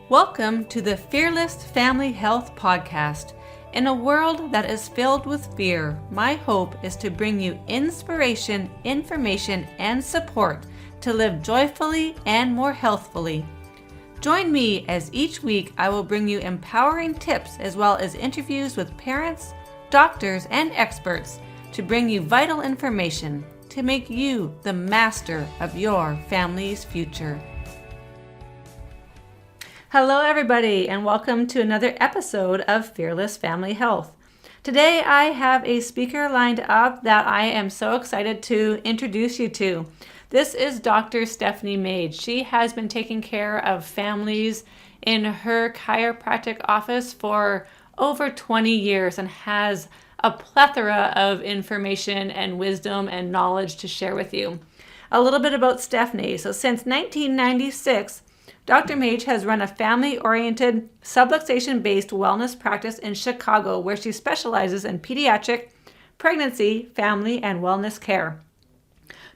Welcome to the Fearless Family Health Podcast. In a world that is filled with fear, my hope is to bring you inspiration, information, and support to live joyfully and more healthfully. Join me as each week I will bring you empowering tips as well as interviews with parents, doctors, and experts to bring you vital information to make you the master of your family's future. Hello, everybody, and welcome to another episode of Fearless Family Health. Today, I have a speaker lined up that I am so excited to introduce you to. This is Dr. Stephanie Mage. She has been taking care of families in her chiropractic office for over 20 years and has a plethora of information and wisdom and knowledge to share with you. A little bit about Stephanie. So since 1996, Dr. Mage has run a family-oriented, subluxation-based wellness practice in Chicago where she specializes in pediatric, pregnancy, family, and wellness care.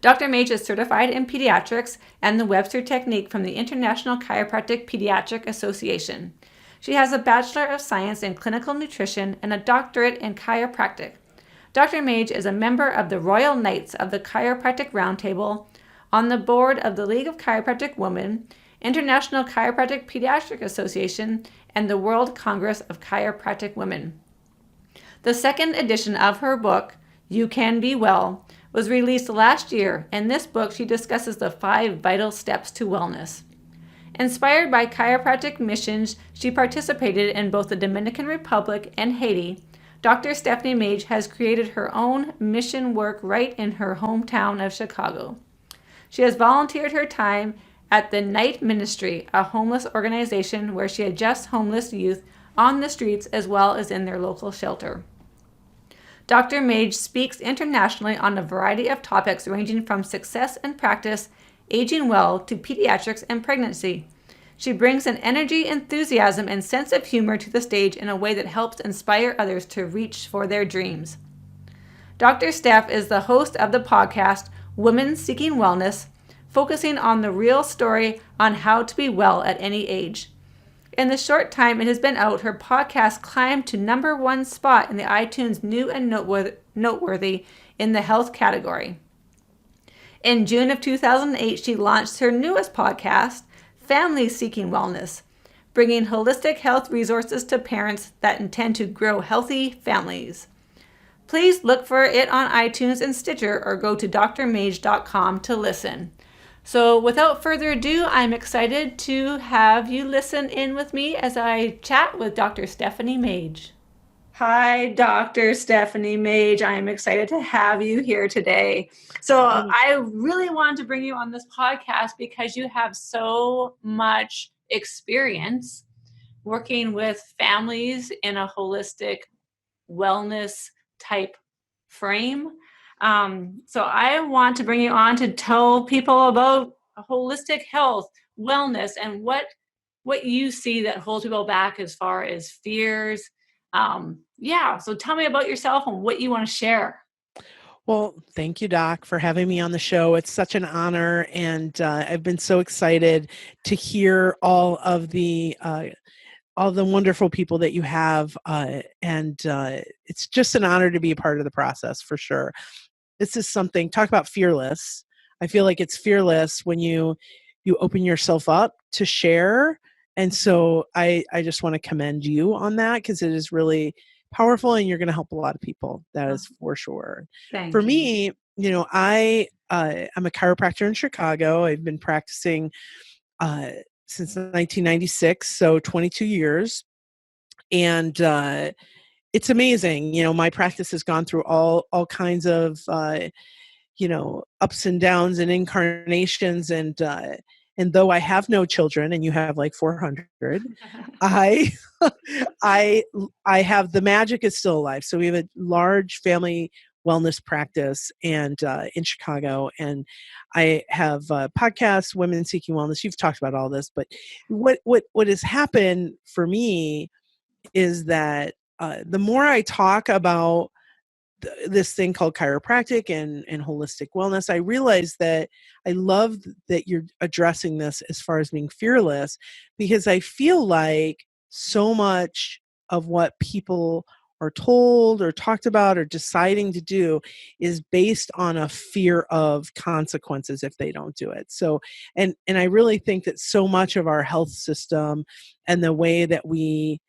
Dr. Mage is certified in Pediatrics and the Webster Technique from the International Chiropractic Pediatric Association. She has a Bachelor of Science in Clinical Nutrition and a Doctorate in Chiropractic. Dr. Mage is a member of the Royal Knights of the Chiropractic Roundtable, on the board of the League of Chiropractic Women, International Chiropractic Pediatric Association, and the World Congress of Chiropractic Women. The second edition of her book, You Can Be Well, was released last year. In this book, she discusses the 5 vital steps to wellness. Inspired by chiropractic missions, she participated in both the Dominican Republic and Haiti. Dr. Stephanie Mage has created her own mission work right in her hometown of Chicago. She has volunteered her time at the Night Ministry, a homeless organization where she adjusts homeless youth on the streets as well as in their local shelter. Dr. Mage speaks internationally on a variety of topics ranging from success and practice, aging well, to pediatrics and pregnancy. She brings an energy, enthusiasm, and sense of humor to the stage in a way that helps inspire others to reach for their dreams. Dr. Steph is the host of the podcast Women Seeking Wellness, focusing on the real story on how to be well at any age. In the short time it has been out, her podcast climbed to #1 spot in the iTunes New and Noteworthy in the health category. In June of 2008, she launched her newest podcast, Family Seeking Wellness, bringing holistic health resources to parents that intend to grow healthy families. Please look for it on iTunes and Stitcher or go to drmage.com to listen. So without further ado, I'm excited to have you listen in with me as I chat with Dr. Stephanie Mage. Hi, Dr. Stephanie Mage. I am excited to have you here today. So I really wanted to bring you on this podcast because you have so much experience working with families in a holistic wellness type frame. So I want to bring you on to tell people about holistic health, wellness, and what you see that holds people back as far as fears. So tell me about yourself and what you want to share. Well, thank you, Doc, for having me on the show. It's such an honor, and I've been so excited to hear all the wonderful people that you have, and it's just an honor to be a part of the process for sure. This is something, talk about fearless. I feel like it's fearless when you open yourself up to share. And so I just want to commend you on that because it is really powerful and you're going to help a lot of people. That is for sure. For me, I'm a chiropractor in Chicago. I've been practicing since 1996, so 22 years. And it's amazing. My practice has gone through all kinds of, ups and downs and incarnations. And though I have no children and you have like 400, I have, the magic is still alive. So we have a large family wellness practice and in Chicago. And I have podcasts, Women Seeking Wellness. You've talked about all this, but what has happened for me is that the more I talk about this thing called chiropractic and holistic wellness, I realized that I love that you're addressing this as far as being fearless, because I feel like so much of what people are told or talked about or deciding to do is based on a fear of consequences if they don't do it. So, and I really think that so much of our health system and the way that we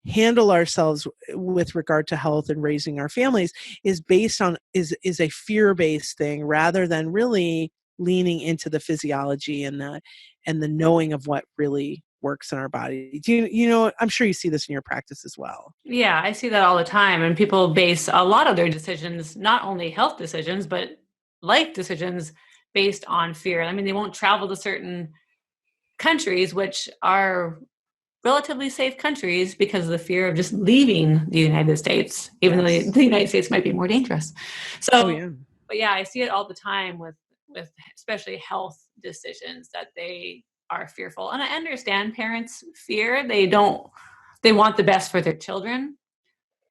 handle ourselves with regard to health and raising our families is based on is a fear-based thing rather than really leaning into the physiology and the knowing of what really works in our body. Do you know, I'm sure you see this in your practice as well. Yeah, I see that all the time. And people base a lot of their decisions, not only health decisions, but life decisions based on fear. I mean, they won't travel to certain countries, which are relatively safe countries, because of the fear of just leaving the United States, even though Yes. the United States might be more dangerous. Oh So, yeah. but yeah, I see it all the time with especially health decisions that they are fearful. And I understand parents fear. They want the best for their children.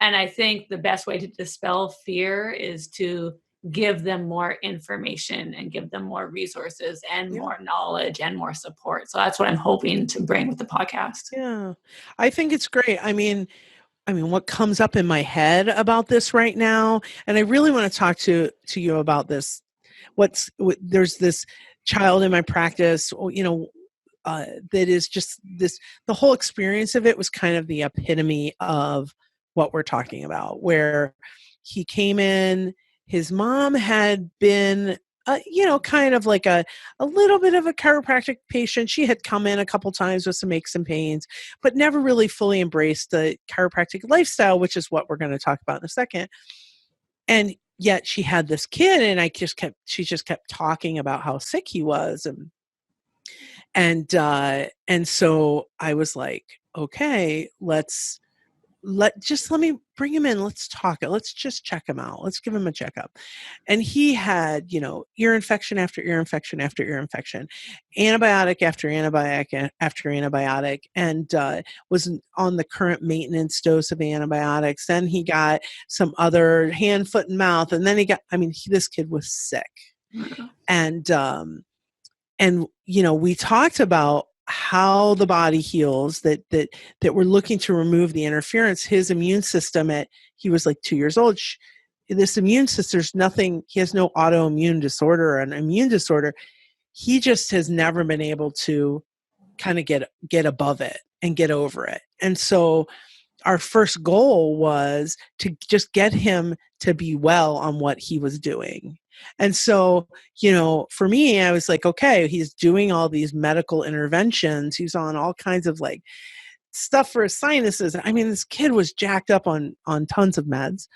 And I think the best way to dispel fear is to give them more information and give them more resources and Yeah. more knowledge and more support. So that's what I'm hoping to bring with the podcast. Yeah. I think it's great. I mean, what comes up in my head about this right now, and I really want to talk to you about this. There's this child in my practice, that is just this. The whole experience of it was kind of the epitome of what we're talking about. Where he came in, his mom had been, kind of like a little bit of a chiropractic patient. She had come in a couple times with some aches and pains, but never really fully embraced the chiropractic lifestyle, which is what we're going to talk about in a second. And yet she had this kid, and she just kept talking about how sick he was, and so I was like, okay, let me bring him in. Let's talk. Let's just check him out. Let's give him a checkup. And he had, ear infection after ear infection after ear infection, antibiotic after antibiotic after antibiotic, and was on the current maintenance dose of antibiotics. Then he got some other hand, foot, and mouth, and then this kid was sick. And we talked about how the body heals, that we're looking to remove the interference. His immune system he was like 2 years old. This immune system, there's nothing, he has no autoimmune disorder or an immune disorder. He just has never been able to kind of get above it and get over it. And so our first goal was to just get him to be well on what he was doing. And so, for me, I was like, okay, he's doing all these medical interventions. He's on all kinds of like stuff for his sinuses. I mean, this kid was jacked up on tons of meds.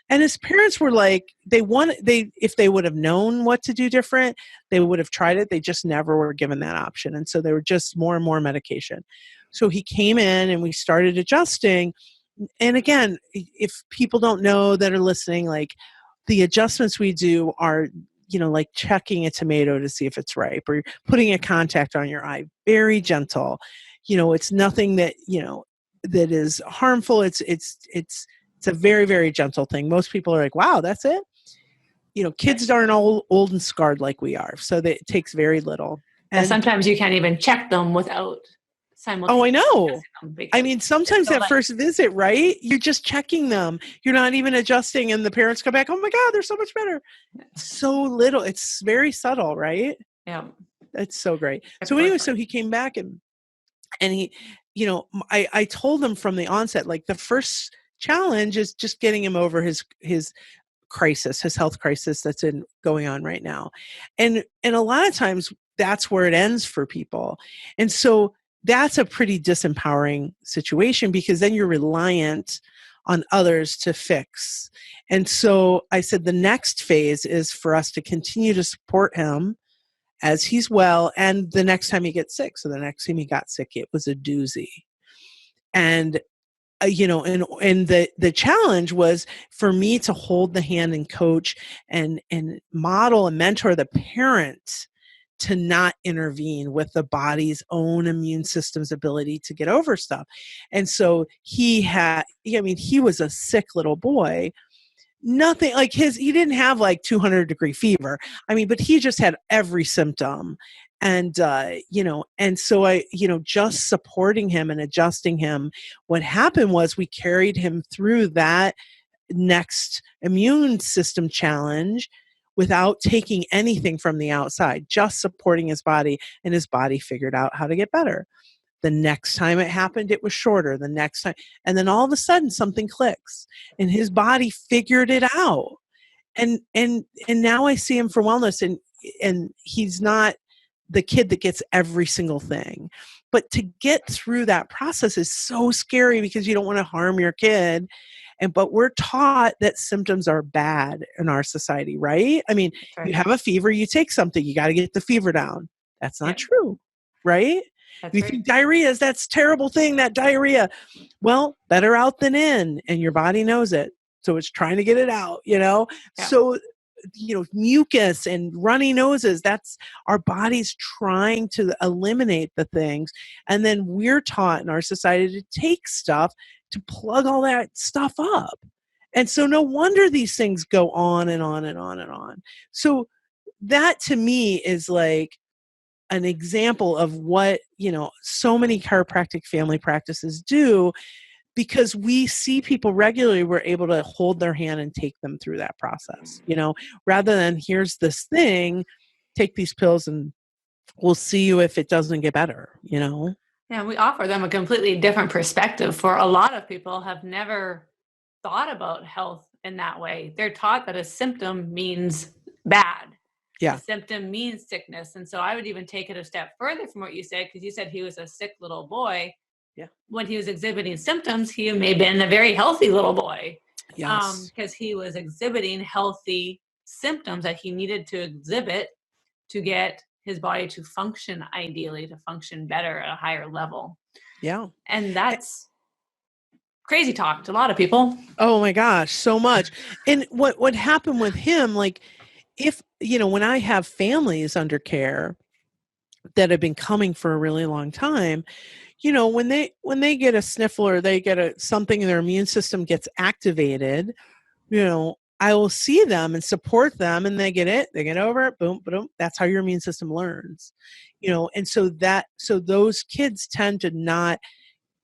And his parents were like, if they would have known what to do different, they would have tried it. They just never were given that option. And so they were just more and more medication. So he came in and we started adjusting. And again, if people don't know that are listening, like the adjustments we do are, like checking a tomato to see if it's ripe, or putting a contact on your eye, very gentle. It's nothing that, that is harmful. It's a very, very gentle thing. Most people are like, wow, that's it. Kids aren't old and scarred like we are. So it takes very little. And sometimes you can't even check them without simultaneously. Oh, I know. I mean, sometimes that first visit, right? You're just checking them. You're not even adjusting, and the parents come back, oh my God, they're so much better. So little. It's very subtle, right? Yeah. It's so great. So anyway, so he came back and he, I told him from the onset, like the first challenge is just getting him over his crisis, his health crisis that's going on right now. And a lot of times that's where it ends for people. And so that's a pretty disempowering situation, because then you're reliant on others to fix. And so I said the next phase is for us to continue to support him as he's well, and the next time he gets sick. So the next time he got sick, it was a doozy. And and the challenge was for me to hold the hand and coach and model and mentor the parent to not intervene with the body's own immune system's ability to get over stuff. And so he was a sick little boy, nothing like he didn't have like 200-degree fever. I mean, but he just had every symptom. And, and so just supporting him and adjusting him, what happened was we carried him through that next immune system challenge without taking anything from the outside, just supporting his body, and his body figured out how to get better. The next time it happened, it was shorter. The next time, and then all of a sudden something clicks and his body figured it out. And now I see him for wellness, and he's not the kid that gets every single thing. But to get through that process is so scary because you don't want to harm your kid. But we're taught that symptoms are bad in our society, right? I mean, right. You have a fever, you take something, you got to get the fever down. That's not true, right? That's you right. think diarrhea is that terrible thing, that diarrhea. Well, better out than in, and your body knows it. So it's trying to get it out, Yeah. So, mucus and runny noses, that's our body's trying to eliminate the things. And then we're taught in our society to take stuff to plug all that stuff up. And so no wonder these things go on and on and on and on. So that to me is like an example of what, so many chiropractic family practices do, because we see people regularly, we're able to hold their hand and take them through that process, rather than here's this thing, take these pills and we'll see you if it doesn't get better, Yeah, we offer them a completely different perspective. For a lot of people have never thought about health in that way. They're taught that a symptom means bad. Yeah. A symptom means sickness. And so I would even take it a step further from what you said, because you said he was a sick little boy. Yeah. When he was exhibiting symptoms, he may have been a very healthy little boy. Yes. Because he was exhibiting healthy symptoms that he needed to exhibit to get his body to function, ideally to function better at a higher level. Yeah. And that's crazy talk to a lot of people. Oh my gosh, so much. And what happened with him, like, if, when I have families under care that have been coming for a really long time, when they get a sniffle or they get something in their immune system gets activated, I will see them and support them, and they get over it, boom, boom. That's how your immune system learns, and so those kids tend to not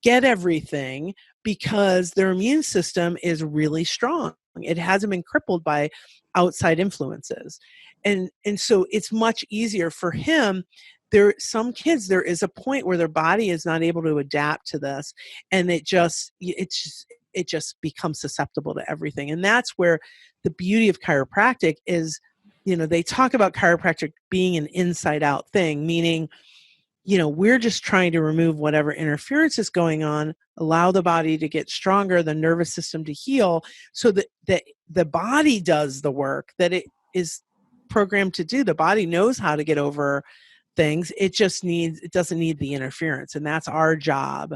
get everything because their immune system is really strong. It hasn't been crippled by outside influences. And so it's much easier for him. Some kids, there is a point where their body is not able to adapt to this, and it just becomes susceptible to everything. And that's where the beauty of chiropractic is, they talk about chiropractic being an inside out thing, meaning, we're just trying to remove whatever interference is going on, allow the body to get stronger, the nervous system to heal, so that the body does the work that it is programmed to do. The body knows how to get over things. It doesn't need the interference. And that's our job,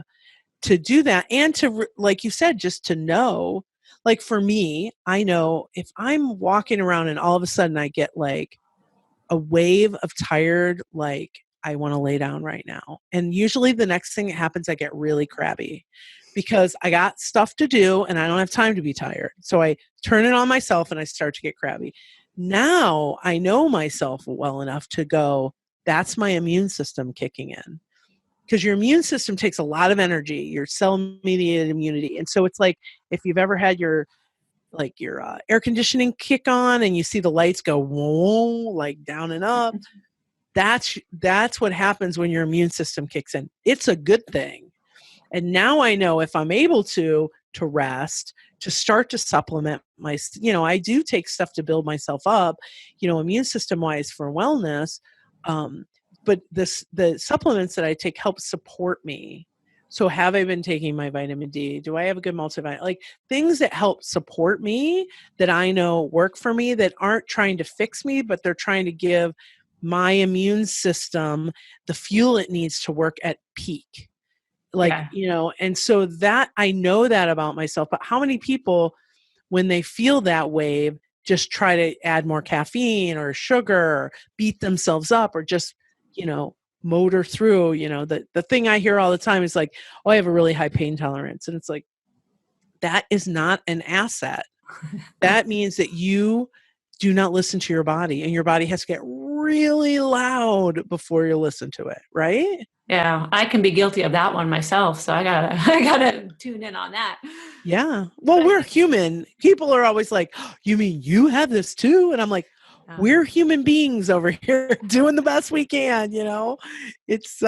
to do that. And to, like you said, just to know, like for me, I know if I'm walking around and all of a sudden I get like a wave of tired, like I want to lay down right now. And usually the next thing that happens, I get really crabby because I got stuff to do and I don't have time to be tired. So I turn it on myself and I start to get crabby. Now I know myself well enough to go, that's my immune system kicking in. Because your immune system takes a lot of energy, your cell-mediated immunity. And so it's like if you've ever had your air conditioning kick on and you see the lights go whoa, like down and up. That's what happens when your immune system kicks in. It's a good thing. And now I know if I'm able to rest, to start to supplement my, I do take stuff to build myself up, immune system wise for wellness. But the supplements that I take help support me. So have I been taking my vitamin D? Do I have a good multivitamin? Like things that help support me, that I know work for me, that aren't trying to fix me, but they're trying to give my immune system the fuel it needs to work at peak. And so that I know that about myself. But how many people, when they feel that wave, just try to add more caffeine or sugar, or beat themselves up, or just, motor through, the thing I hear all the time is like, oh, I have a really high pain tolerance. And it's like, that is not an asset. That means that you do not listen to your body, and your body has to get really loud before you listen to it, right? Yeah, I can be guilty of that one myself. So I gotta, I gotta tune in on that. Yeah. Well, But we're human. People are always like, "Oh, you mean you have this too?" And I'm like, we're human beings over here doing the best we can, you know? It's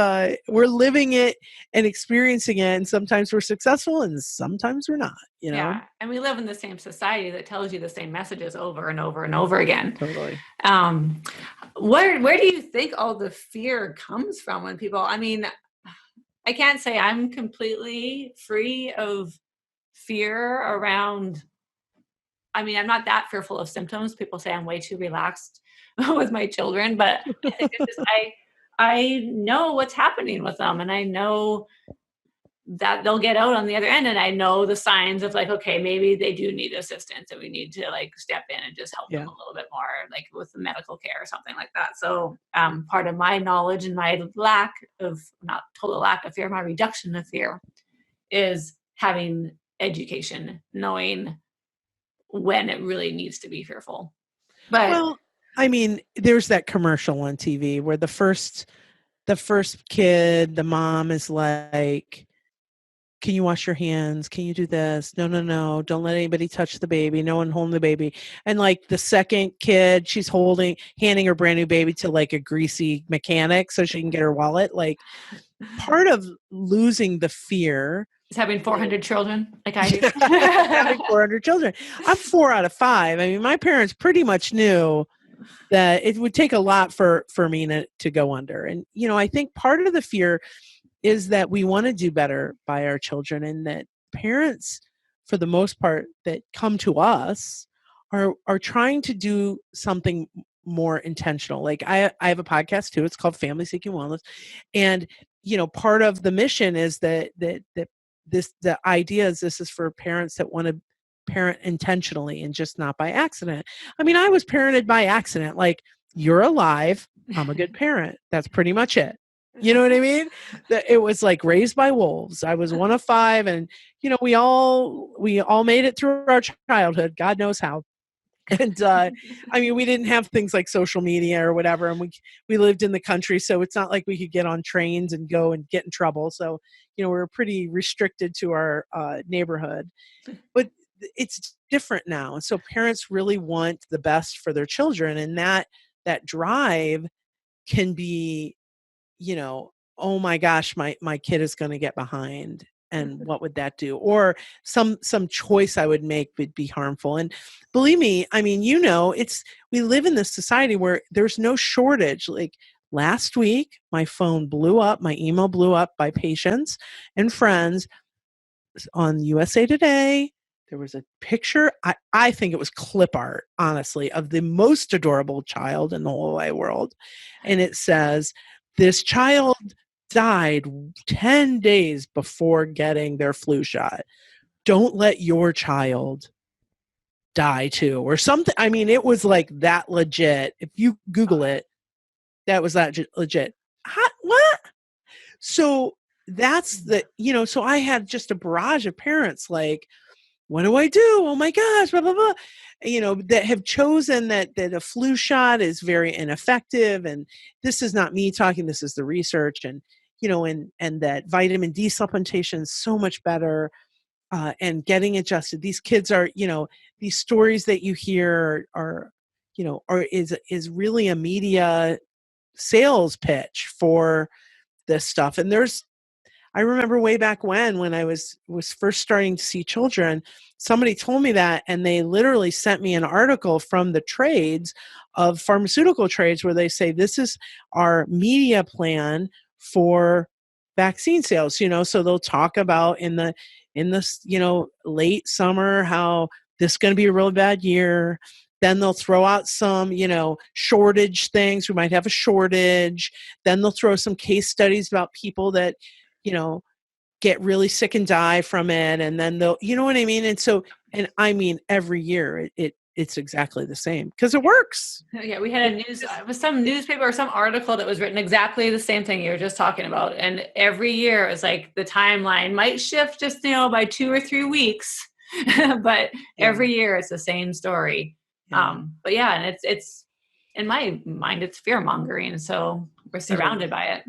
we're living it and experiencing it, and sometimes we're successful and sometimes we're not, you know? yeah, and we live in the same society that tells you the same messages over and over and over again. Totally. Um, where do you think all the fear comes from when people? I mean, I can't say I'm completely free of fear around. I mean, I'm not that fearful of symptoms. People say I'm way too relaxed with my children, but I think it's just I know what's happening with them, and I know that they'll get out on the other end, and I know the signs of like, okay, maybe they do need assistance, and we need to like step in and just help them Yeah. a little bit more, like with the medical care or something like that. So, part of my knowledge and my lack of, not total lack of fear, my reduction of fear, is having education, knowing when it really needs to be fearful. But Well, I mean, there's that commercial on TV where the first kid, the mom is like, "Can you wash your hands? Can you do this? No, no, no. Don't let anybody touch the baby. No one holding the baby." And like the second kid, she's handing her brand new baby to like a greasy mechanic so she can get her wallet. Like part of losing the fear is having is 400 children like I do. having 400 children. I'm 4 out of 5. I mean, my parents pretty much knew that it would take a lot for me to go under. And, you know, I think part of the fear is that we want to do better by our children, and that parents, for the most part, that come to us are trying to do something more intentional. Like I have a podcast too. It's called Family Seeking Wellness. And, you know, part of the mission is that the idea is this is for parents that want to parent intentionally and just not by accident. I mean, I was parented by accident. Like, you're alive, I'm a good parent. That's pretty much it. You know what I mean? That it was like raised by wolves. I was one of 5, and you know, we all made it through our childhood. God knows how. And I mean, we didn't have things like social media or whatever, and we lived in the country, so it's not like we could get on trains and go and get in trouble. So, you know, we were pretty restricted to our neighborhood. But it's different now, and so parents really want the best for their children, and that drive can be, you know, oh my gosh, my kid is going to get behind, and what would that do? Or some choice I would make would be harmful. And believe me, I mean, you know, we live in this society where there's no shortage. Like last week, my phone blew up, my email blew up by patients and friends on USA Today. There was a picture, I think it was clip art, honestly, of the most adorable child in the whole wide world. And it says, this child died 10 days before getting their flu shot. Don't let your child die too, or something. I mean, it was like that legit. If you Google it, that was that legit. What? So that's you know, so I had just a barrage of parents like, what do I do? Oh my gosh, blah, blah, blah. You know, that have chosen that a flu shot is very ineffective. And this is not me talking, this is the research. And, you know, and that vitamin D supplementation is so much better, and getting adjusted. These kids are, you know, these stories that you hear are, you know, is really a media sales pitch for this stuff. And I remember way back when I was first starting to see children, somebody told me that, and they literally sent me an article from the trades of pharmaceutical trades where they say, this is our media plan for vaccine sales, you know, so they'll talk about in the, you know, late summer, how this is going to be a really bad year. Then they'll throw out some, you know, shortage things. We might have a shortage. Then they'll throw some case studies about people that, you know, get really sick and die from it. And then they'll, you know what I mean? And so, and I mean, every year it's exactly the same because it works. Yeah, we had it was some newspaper or some article that was written exactly the same thing you were just talking about. And every year it's like the timeline might shift just, you know, by 2 or 3 weeks. but Yeah. every year it's the same story. Yeah. But yeah, and it's in my mind, it's fear mongering. So we're It is. surrounded by it.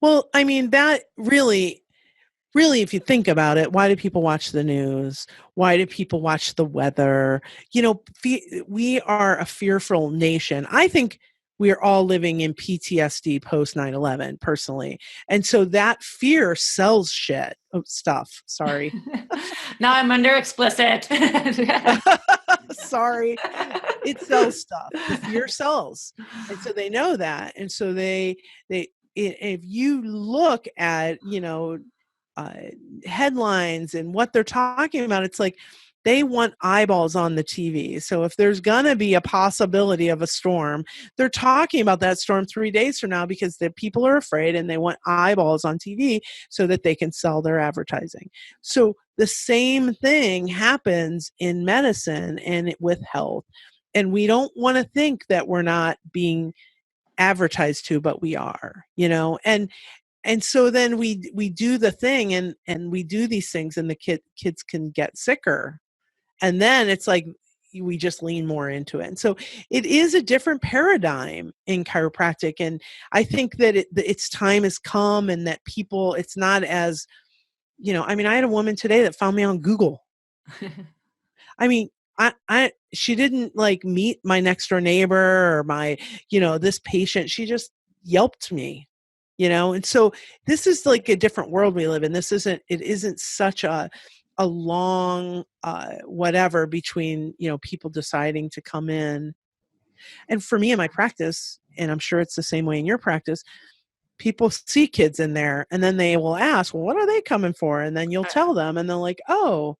Well, I mean, that really, really, if you think about it, why do people watch the news? Why do people watch the weather? You know, we are a fearful nation. I think we are all living in PTSD post 9/11 personally. And so that fear sells stuff. Sorry. Now I'm under explicit. Sorry. It sells stuff. The fear sells. And so they know that. And so if you look at, uh, headlines and what they're talking about, it's like they want eyeballs on the TV. So if there's going to be a possibility of a storm, they're talking about that storm 3 days from now because the people are afraid and they want eyeballs on TV so that they can sell their advertising. So the same thing happens in medicine and with health. And we don't want to think that we're not being advertised to, but we are, and so then we do the thing and we do these things and the kids can get sicker. And then it's like we just lean more into it. And so it is a different paradigm in chiropractic. And I think that its time has come and that people, it's not as, I mean, I had a woman today that found me on Google. I mean, she didn't like meet my next door neighbor or my, this patient. She just Yelped me, and so this is like a different world we live in. It isn't such a long whatever between, people deciding to come in. And for me in my practice, and I'm sure it's the same way in your practice, people see kids in there and then they will ask, well, what are they coming for? And then you'll tell them and they're like, oh,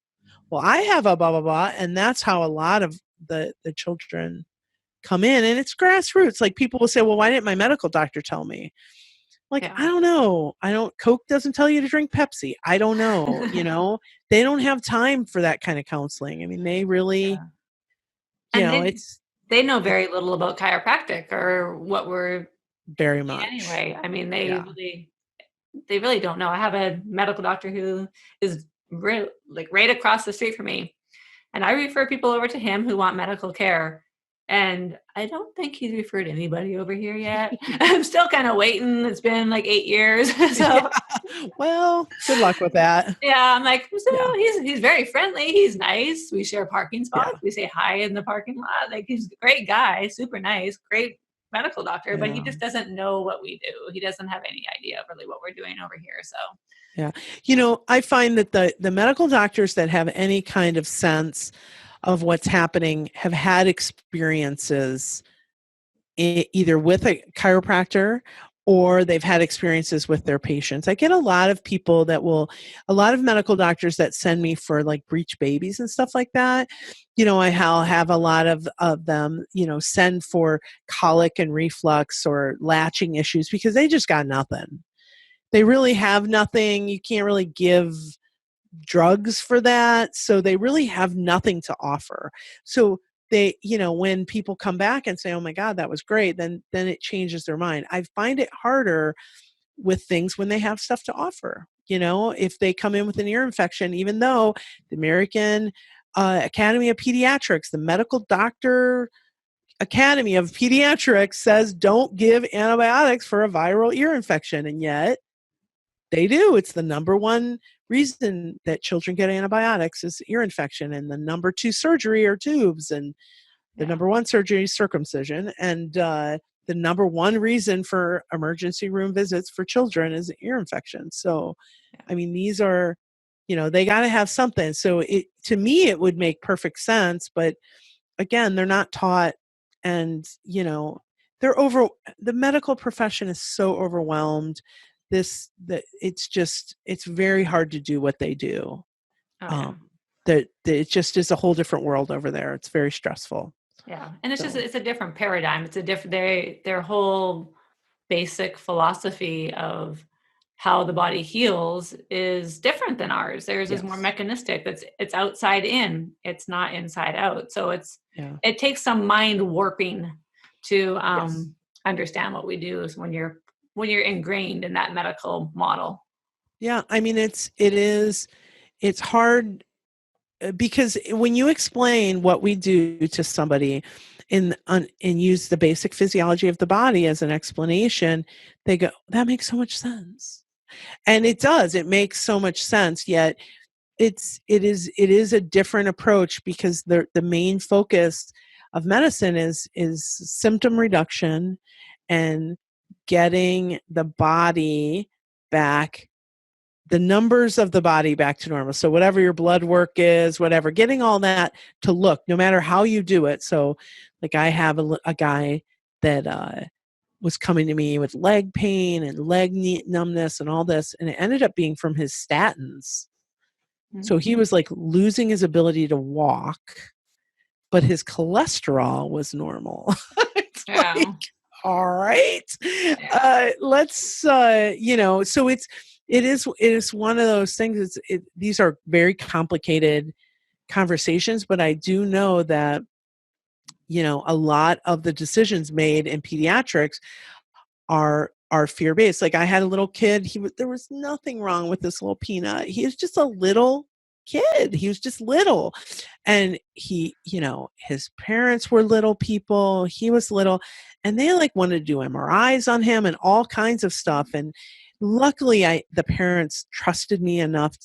well, I have a blah, blah, blah. And that's how a lot of the children come in. And it's grassroots. Like people will say, well, why didn't my medical doctor tell me? Like, yeah. I don't know. Coke doesn't tell you to drink Pepsi. I don't know. They don't have time for that kind of counseling. I mean, they really, they know very little about chiropractic or what we're very much anyway. I mean, they really don't know. I have a medical doctor who is right across the street from me, and I refer people over to him who want medical care. And I don't think he's referred anybody over here yet. I'm still kind of waiting. It's been like 8 years. So, yeah. Well, good luck with that. Yeah, I'm like, so he's very friendly. He's nice. We share parking spots. Yeah. We say hi in the parking lot. Like he's a great guy, super nice, great medical doctor, but he just doesn't know what we do. He doesn't have any idea of really what we're doing over here. So. Yeah. I find that the medical doctors that have any kind of sense of what's happening have had experiences either with a chiropractor or they've had experiences with their patients. I get a lot of medical doctors that send me for like breech babies and stuff like that. I'll have a lot of them, send for colic and reflux or latching issues because they just got nothing. They really have nothing. You can't really give drugs for that. So they really have nothing to offer. So they, when people come back and say, oh my God, that was great, then it changes their mind. I find it harder with things when they have stuff to offer. If they come in with an ear infection, even though the American Academy of Pediatrics, the Medical Doctor Academy of Pediatrics says don't give antibiotics for a viral ear infection. And yet they do. It's the number one reason that children get antibiotics is ear infection, and the number 2 surgery are tubes, and the number 1 surgery is circumcision, and the number 1 reason for emergency room visits for children is ear infection. So, I mean, these are, they got to have something. So to me, it would make perfect sense, but again, they're not taught, and the medical profession is so overwhelmed. It's very hard to do what they do. That it just is a whole different world over there. It's very stressful. Yeah. And it's a different paradigm. It's a different, their whole basic philosophy of how the body heals is different than ours. Theirs is more mechanistic. It's outside in, it's not inside out. So it takes some mind warping to understand what we do is when you're ingrained in that medical model. Yeah. I mean, it's hard. because when you explain what we do to somebody and use the basic physiology of the body as an explanation, they go, that makes so much sense. And it does. It makes so much sense. Yet it is a different approach, because the main focus of medicine is symptom reduction and getting the body back, the numbers of the body back to normal. So whatever your blood work is, whatever, getting all that to look, no matter how you do it. So like I have a guy that was coming to me with leg pain and leg numbness and all this, and it ended up being from his statins. So he was like losing his ability to walk, but his cholesterol was normal. It's like, all right, let's, so it is one of those things. These are very complicated conversations, but I do know that, a lot of the decisions made in pediatrics are fear-based. Like I had a little kid, there was nothing wrong with this little peanut. He was just a little kid. He was just little. And he, his parents were little people, he was little, and they like wanted to do MRIs on him and all kinds of stuff. And luckily the parents trusted me enough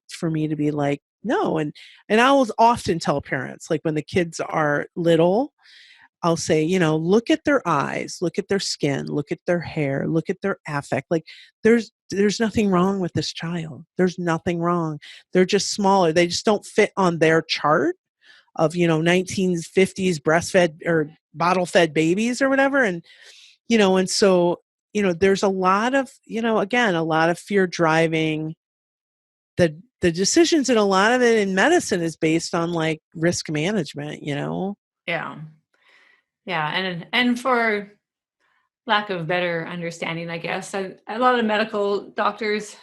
for me to be like, no. And I will often tell parents, like when the kids are little, I'll say, look at their eyes, look at their skin, look at their hair, look at their affect. Like there's nothing wrong with this child. There's nothing wrong. They're just smaller. They just don't fit on their chart of, 1950s breastfed or bottle fed babies or whatever. And, and so, there's a lot of, again, a lot of fear driving the decisions, and a lot of it in medicine is based on like risk management, Yeah. Yeah. And for lack of better understanding, I guess, a lot of medical doctors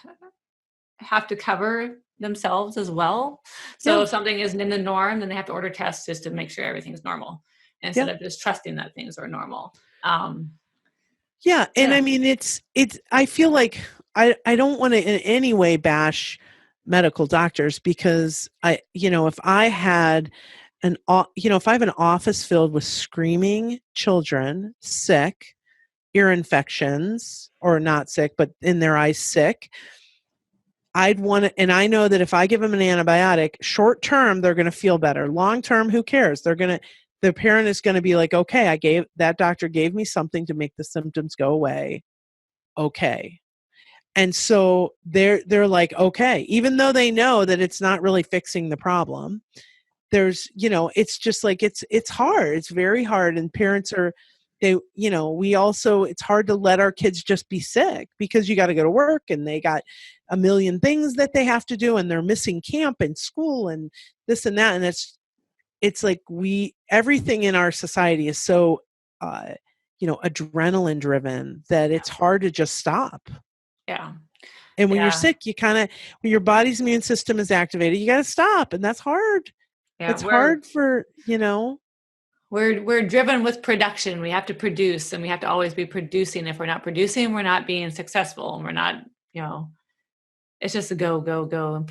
have to cover themselves as well. So if something isn't in the norm, then they have to order tests just to make sure everything's normal instead of just trusting that things are normal. And I mean, it's, I feel like I don't want to in any way bash medical doctors, because if I had if I have an office filled with screaming children, sick, ear infections, or not sick, but in their eyes sick, I'd want to, and I know that if I give them an antibiotic, short term, they're going to feel better. Long term, who cares? The parent is going to be like, okay, that doctor gave me something to make the symptoms go away. Okay. And so they're like, okay, even though they know that it's not really fixing the problem, there's, it's just like, it's hard. It's very hard. And parents we also, it's hard to let our kids just be sick, because you got to go to work and they got a million things that they have to do, and they're missing camp and school and this and that. And it's like everything in our society is so, adrenaline driven that it's hard to just stop. Yeah. And when you're sick, when your body's immune system is activated, you got to stop. And that's hard. Yeah, it's hard for, we're driven with production. We have to produce, and we have to always be producing. If we're not producing, we're not being successful, and we're not, it's just a go, go, go, and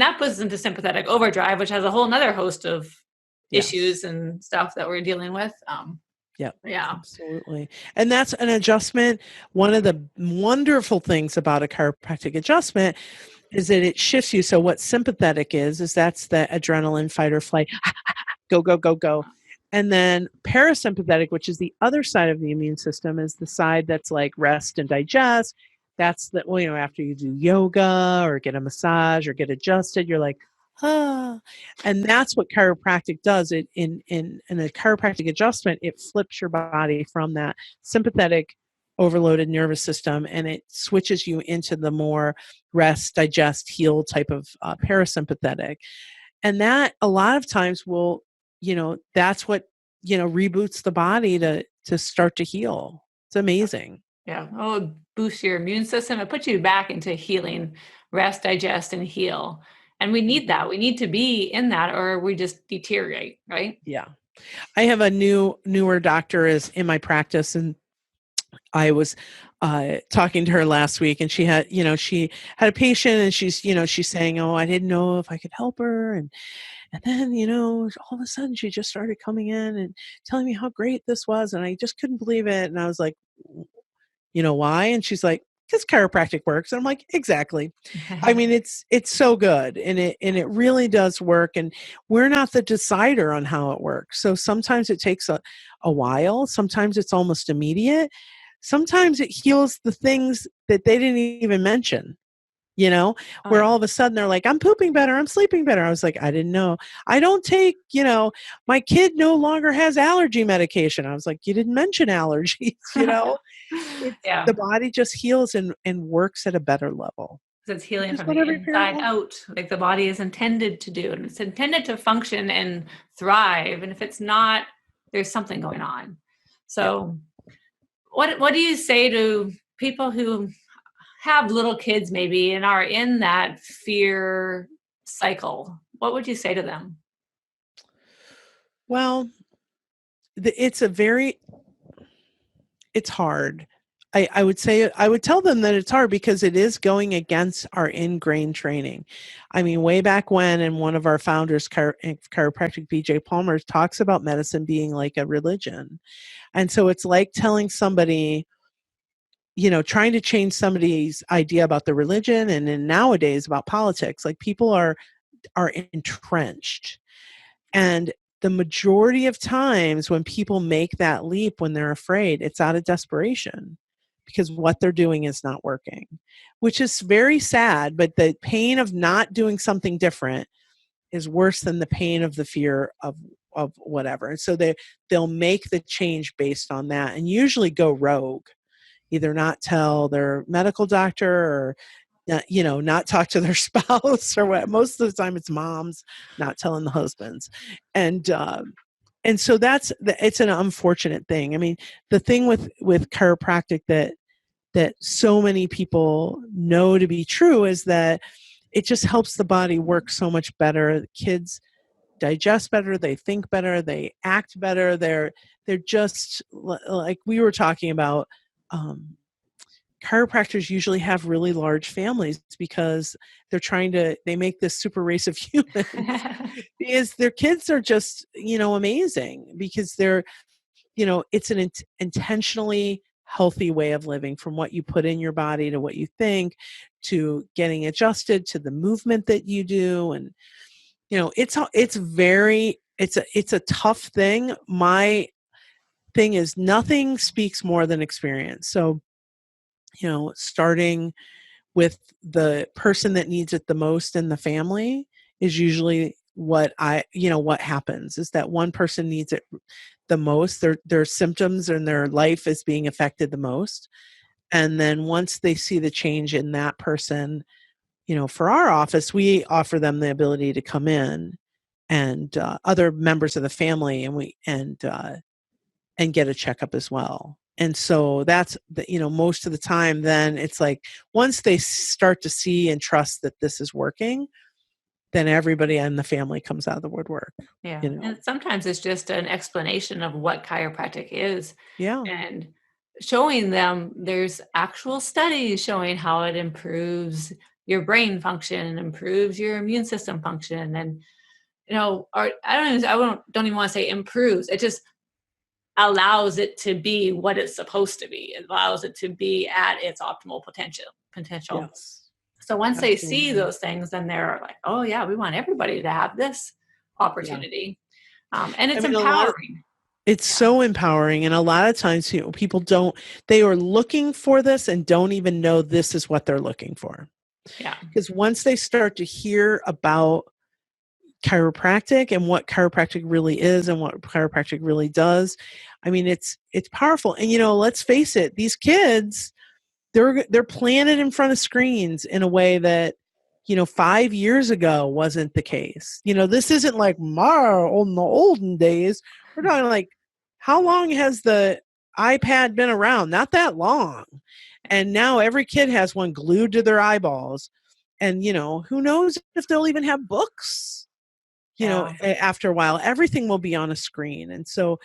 that puts us into sympathetic overdrive, which has a whole nother host of issues and stuff that we're dealing with. Yeah, absolutely. And that's an adjustment. One of the wonderful things about a chiropractic adjustment is that it shifts you. So what sympathetic is that's the adrenaline, fight or flight, go, go, go, go. And then parasympathetic, which is the other side of the immune system, is the side that's like rest and digest. That's after you do yoga or get a massage or get adjusted, you're like, and that's what chiropractic does. It in a chiropractic adjustment, it flips your body from that sympathetic overloaded nervous system, and it switches you into the more rest, digest, heal type of parasympathetic. And that a lot of times will, that's what, reboots the body to start to heal. It's amazing. Yeah. Oh, it boosts your immune system. It puts you back into healing, rest, digest, and heal. And we need that. We need to be in that, or we just deteriorate, right? Yeah. I have a newer doctor is in my practice, and I was talking to her last week, and she had a patient, and she's saying, oh, I didn't know if I could help her. And then, all of a sudden she just started coming in and telling me how great this was. And I just couldn't believe it. And I was like, why? And she's like, because chiropractic works. And I'm like, exactly. I mean, it's so good, and it really does work. And we're not the decider on how it works. So sometimes it takes a while. Sometimes it's almost immediate. Sometimes it heals the things that they didn't even mention. Oh, Where yeah. all of a sudden they're like, I'm pooping better, I'm sleeping better. I was like, I didn't know. I don't take, my kid no longer has allergy medication. I was like, you didn't mention allergies, It's Yeah. the body just heals and works at a better level, 'Cause it's which healing is from what the every parent inside wants. out, like the body is intended to do, and it's intended to function and thrive. And if it's not, there's something going on. Yeah. So, what do you say to people who have little kids maybe and are in that fear cycle? What would you say to them? Well, it's hard. I would tell them that it's hard because it is going against our ingrained training. I mean, way back when, and one of our founders, chiropractic BJ Palmer, talks about medicine being like a religion. And so it's like telling somebody, trying to change somebody's idea about the religion, and then nowadays about politics. Like, people are entrenched. And the majority of times when people make that leap, when they're afraid, it's out of desperation because what they're doing is not working, which is very sad. But the pain of not doing something different is worse than the pain of the fear of whatever. And so they'll make the change based on that, and usually go rogue, either not tell their medical doctor, or not talk to their spouse, or what. Most of the time it's moms not telling the husbands. And so it's an unfortunate thing. I mean, the thing with chiropractic that so many people know to be true is that it just helps the body work so much better. The kids digest better, they think better, they act better. They're just like we were talking about. um, Chiropractors usually have really large families because they make this super race of humans because their kids are just, amazing, because it's an intentionally healthy way of living, from what you put in your body to what you think, to getting adjusted to the movement that you do. And, it's a tough thing. My thing is, nothing speaks more than experience. So, starting with the person that needs it the most in the family is usually what happens, is that one person needs it the most. Their symptoms and their life is being affected the most. And then once they see the change in that person, for our office, we offer them the ability to come in, and other members of the family, and get a checkup as well. And so that's most of the time, then it's like, once they start to see and trust that this is working, then everybody in the family comes out of the woodwork, Yeah. you know. And sometimes it's just an explanation of what chiropractic is, Yeah. and showing them there's actual studies showing how it improves your brain function, improves your immune system function. And, or don't even want to say improves. It just allows it to be what it's supposed to be. It allows it to be at its optimal potential. Yes. So once they see Absolutely. those things, then they're like, oh yeah, we want everybody to have this Yeah. opportunity. And I it's mean, empowering. it's Yeah. so empowering. And a lot of times, people they are looking for this and don't even know this is what they're looking for. Yeah. Because once they start to hear about chiropractic and what chiropractic really is and what chiropractic really does, I mean, it's powerful. And let's face it, these kids, they're planted in front of screens in a way that 5 years ago wasn't the case. This isn't like on the olden days. We're talking like, how long has the iPad been around? Not that long. And now every kid has one glued to their eyeballs. And who knows if they'll even have books. Yeah. After a while, everything will be on a screen. And so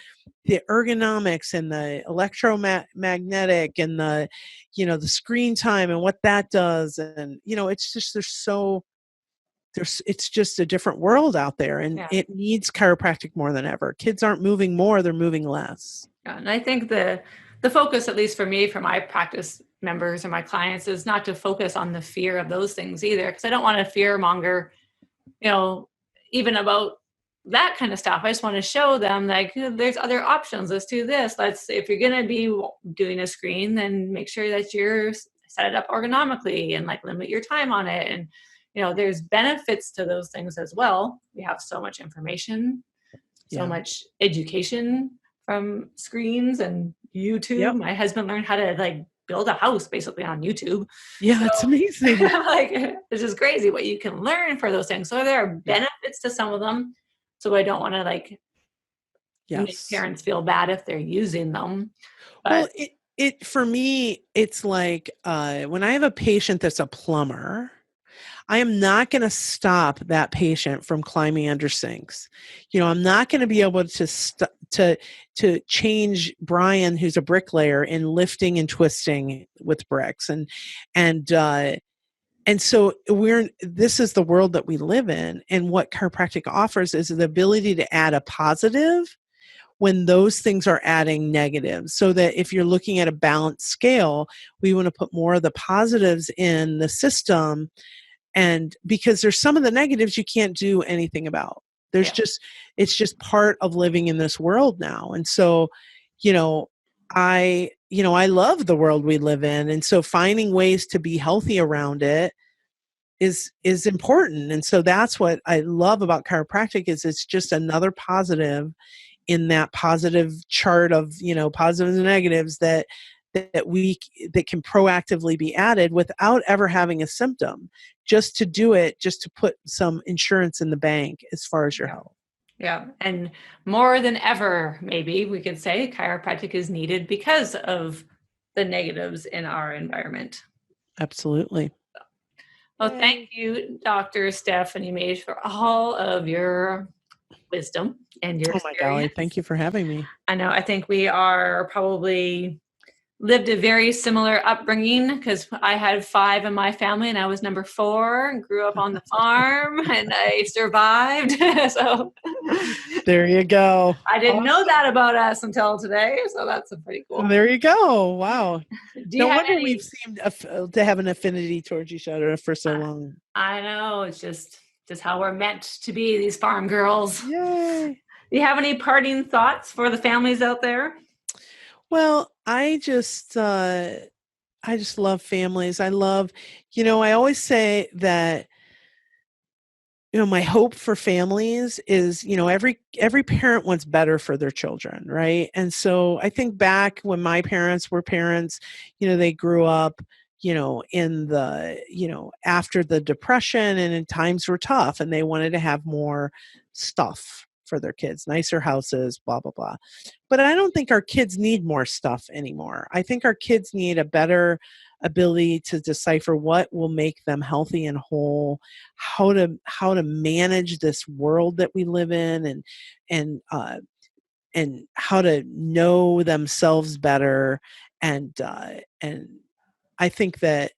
the ergonomics and the electromagnetic and the screen time and what that does. And, it's just, there's it's just a different world out there, and it needs chiropractic more than ever. Kids aren't moving more, they're moving less. Yeah, and I think the focus, at least for me, for my practice members or my clients, is not to focus on the fear of those things either, because I don't want to fear monger, even about that kind of stuff. I just want to show them like there's other options. Let's do this. If you're going to be doing a screen, then make sure that you're set it up ergonomically and like limit your time on it. And there's benefits to those things as well. We have so much information, so much education from screens and YouTube. Yep. My husband learned how to like build a house basically on YouTube. Yeah, it's amazing. Like, it's just crazy what you can learn for those things. So there are benefits to some of them. So I don't want to like make parents feel bad if they're using them. But well, it for me, it's like when I have a patient that's a plumber, I am not going to stop that patient from climbing under sinks. I'm not going to be able to change Brian, who's a bricklayer, in lifting and twisting with bricks, and so this is the world that we live in, and what chiropractic offers is the ability to add a positive when those things are adding negatives, so that if you're looking at a balanced scale, we want to put more of the positives in the system. And because there's some of the negatives you can't do anything about. It's just part of living in this world now. And so, I love the world we live in. And so finding ways to be healthy around it is important. And so that's what I love about chiropractic, is it's just another positive in that positive chart of, positives and negatives that can proactively be added without ever having a symptom, just to put some insurance in the bank as far as your health. Yeah. And more than ever, maybe we could say chiropractic is needed because of the negatives in our environment. Absolutely. Well, thank you, Dr. Stephanie Mage, for all of your wisdom and your experience. My golly, thank you for having me. I know. I think we are probably lived a very similar upbringing, because I had 5 in my family and I was number 4 and grew up on the farm and I survived. So there you go. I didn't know that about us until today. So that's pretty cool. Well, there you go. Wow. No wonder we've seemed to have an affinity towards each other for so long. I know. It's just how we're meant to be, these farm girls. Yay. Do you have any parting thoughts for the families out there? Well, I just love families. I love, I always say that, my hope for families is, every parent wants better for their children, right? And so I think back when my parents were parents, they grew up, in the, after the Depression, and times were tough, and they wanted to have more stuff for their kids, nicer houses, blah, blah, blah. But I don't think our kids need more stuff anymore. I think our kids need a better ability to decipher what will make them healthy and whole, how to manage this world that we live in, and how to know themselves better. And I think that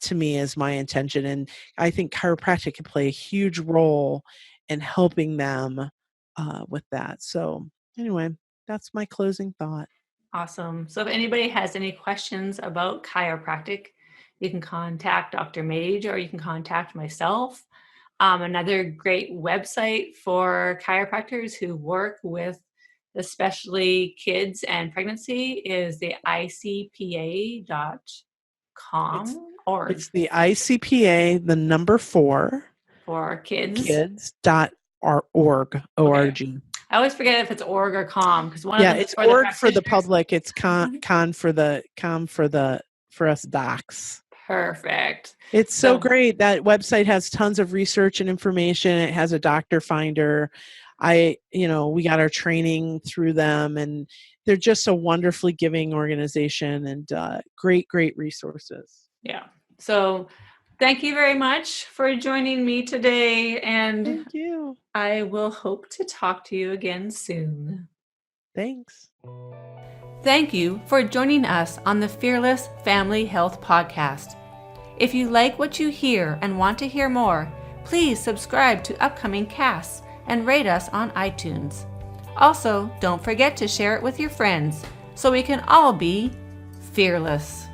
to me is my intention. And I think chiropractic can play a huge role in helping them with that. So anyway, that's my closing thought. Awesome. So if anybody has any questions about chiropractic, you can contact Dr. Mage, or you can contact myself. Another great website for chiropractors who work with especially kids and pregnancy is the icpa.com. It's the ICPA, the number 4 for kids. Kids.org. O-R-G. I always forget if it's org or com, because it's org for the public. It's con for us docs. Perfect. It's so great. That website has tons of research and information. It has a doctor finder. We got our training through them, and they're just a wonderfully giving organization, and great resources. Yeah. So thank you very much for joining me today. And thank you. I will hope to talk to you again soon. Thanks. Thank you for joining us on the Fearless Family Health Podcast. If you like what you hear and want to hear more, Please subscribe to upcoming casts and rate us on iTunes. Also, don't forget to share it with your friends so we can all be fearless.